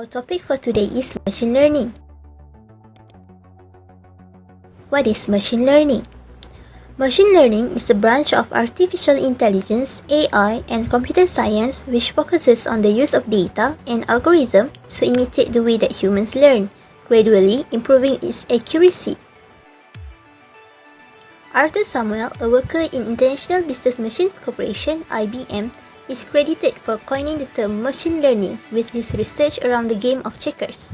Our topic for today is machine learning. What is machine learning? Machine learning is a branch of artificial intelligence, AI, and computer science which focuses on the use of data and algorithms to imitate the way that humans learn, gradually improving its accuracy. Arthur Samuel, a worker in International Business Machines Corporation (IBM), is credited for coining the term machine learning with his research around the game of checkers.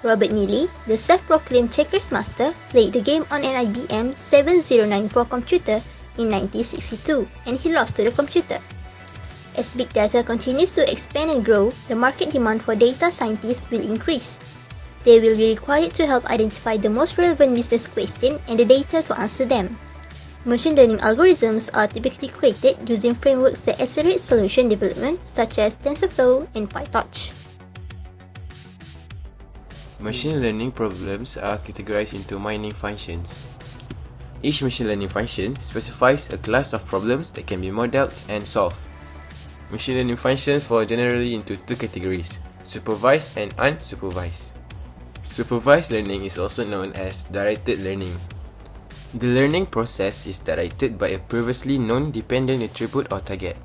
Robert Neely, the self-proclaimed checkers master, played the game on an IBM 7094 computer in 1962, and he lost to the computer. As big data continues to expand and grow, the market demand for data scientists will increase. They will be required to help identify the most relevant business questions and the data to answer them. Machine learning algorithms are typically created using frameworks that accelerate solution development, such as TensorFlow and PyTorch. Machine learning problems are categorized into mining functions. Each machine learning function specifies a class of problems that can be modeled and solved. Machine learning functions fall generally into two categories: supervised and unsupervised. Supervised learning is also known as directed learning. The learning process is directed by a previously known dependent attribute or target.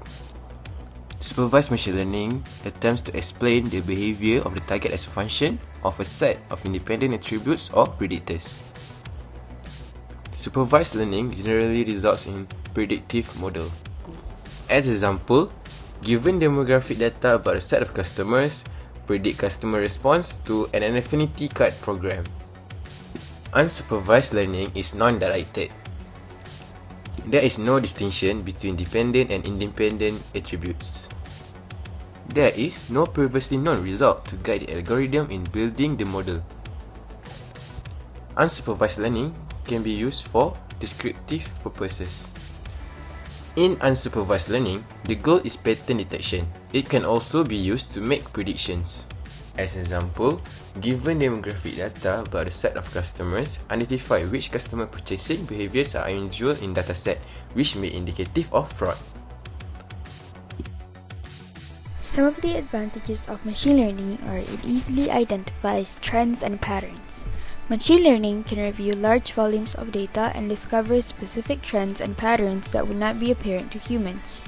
Supervised machine learning attempts to explain the behavior of the target as a function of a set of independent attributes or predictors. Supervised learning generally results in predictive model. As example, given demographic data about a set of customers, predict customer response to an affinity card program. Unsupervised learning is non-directed. There is no distinction between dependent and independent attributes. There is no previously known result to guide the algorithm in building the model. Unsupervised learning can be used for descriptive purposes. In unsupervised learning, the goal is pattern detection. It can also be used to make predictions. As an example, given demographic data about a set of customers, identify which customer purchasing behaviors are unusual in dataset, which may be indicative of fraud. Some of the advantages of machine learning are it easily identifies trends and patterns. Machine learning can review large volumes of data and discover specific trends and patterns that would not be apparent to humans.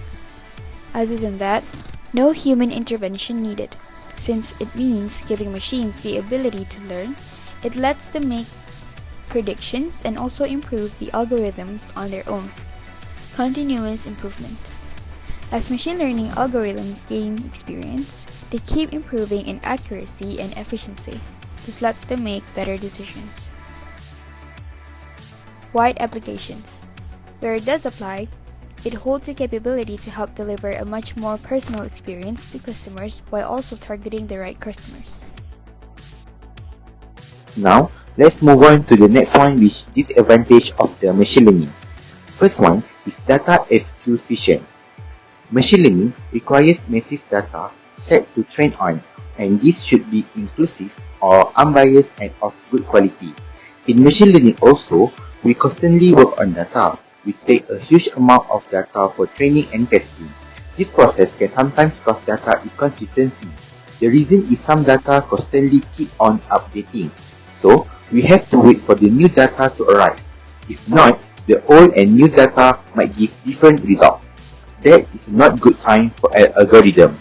Other than that, no human intervention needed. Since it means giving machines the ability to learn, it lets them make predictions and also improve the algorithms on their own. Continuous improvement. As machine learning algorithms gain experience, they keep improving in accuracy and efficiency. This lets them make better decisions. Wide applications. Where it does apply, it holds the capability to help deliver a much more personal experience to customers while also targeting the right customers. Now, let's move on to the next one, which is disadvantage of the machine learning. First one is data acquisition. Machine learning requires massive data set to train on, and this should be inclusive or unbiased and of good quality. In machine learning also, we constantly work on data. We take a huge amount of data for training and testing. This process can sometimes cause data inconsistency. The reason is some data constantly keep on updating. So, we have to wait for the new data to arrive. If not, the old and new data might give different results. That is not good sign for an algorithm.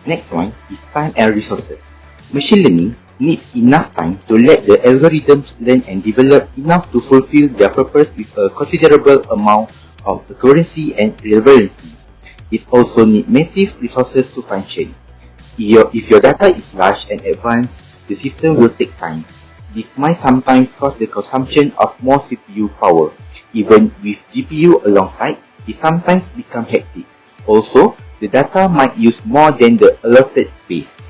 Next one is time and resources. Machine learning needs enough time to let the algorithms learn and develop enough to fulfill their purpose with a considerable amount of accuracy and relevancy. It also needs massive resources to function. If your data is large and advanced, the system will take time. This might sometimes cause the consumption of more CPU power. Even with GPU alongside, it sometimes becomes hectic. Also, the data might use more than the allotted space.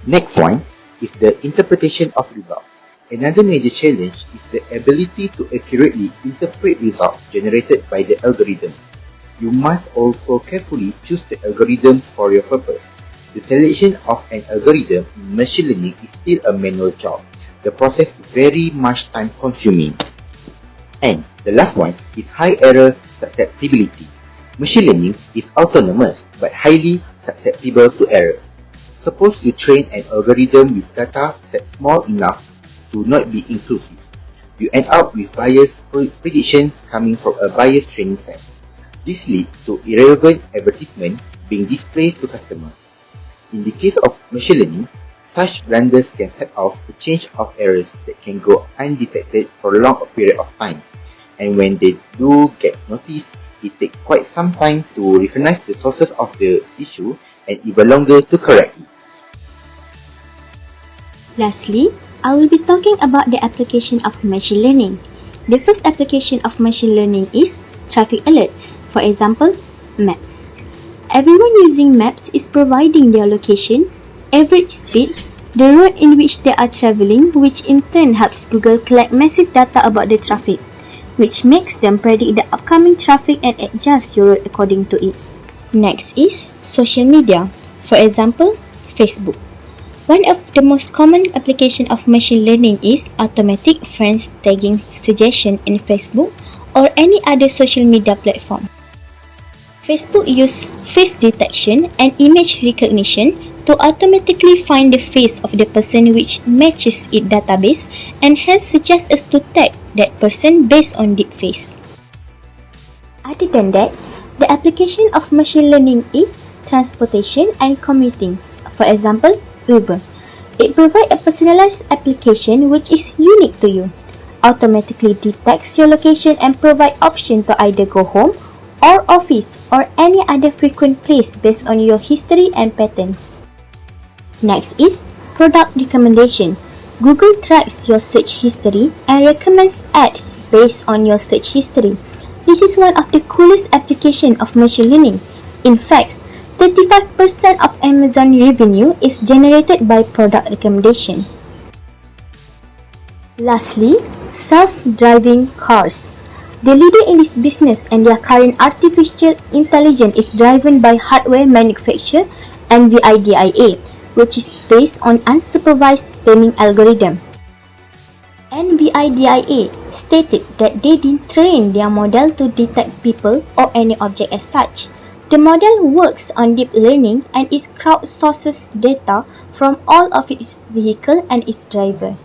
Next one is the interpretation of results. Another major challenge is the ability to accurately interpret results generated by the algorithm. You must also carefully choose the algorithms for your purpose. The selection of an algorithm in machine learning is still a manual job. The process is very much time consuming. And the last one is high error susceptibility. Machine learning is autonomous but highly susceptible to errors. Suppose you train an algorithm with data set small enough to not be inclusive. You end up with biased predictions coming from a biased training set. This leads to irrelevant advertisement being displayed to customers. In the case of machine learning, such blunders can set off a chain of errors that can go undetected for a long period of time. And when they do get noticed, it takes quite some time to recognize the sources of the issue and even longer to correct it. Lastly, I will be talking about the application of machine learning. The first application of machine learning is traffic alerts, for example, maps. Everyone using maps is providing their location, average speed, the road in which they are traveling, which in turn helps Google collect massive data about the traffic, which makes them predict the upcoming traffic and adjust your route according to it. Next is social media, for example, Facebook. One of the most common application of machine learning is automatic friends tagging suggestion in Facebook or any other social media platform. Facebook uses face detection and image recognition to automatically find the face of the person which matches its database and hence suggests us to tag that person based on that face. Other than that, the application of machine learning is transportation and commuting. For example, Uber. It provides a personalized application which is unique to you, automatically detects your location and provides option to either go home or office or any other frequent place based on your history and patterns. Next is product recommendation. Google tracks your search history and recommends ads based on your search history. This is one of the coolest applications of machine learning. In fact, 35% of Amazon revenue is generated by product recommendation. Lastly, self-driving cars. The leader in this business and their current artificial intelligence is driven by hardware manufacturer NVIDIA, which is based on unsupervised learning algorithm. NVIDIA stated that they didn't train their model to detect people or any object as such. The model works on deep learning and it crowdsources data from all of its vehicles and its driver.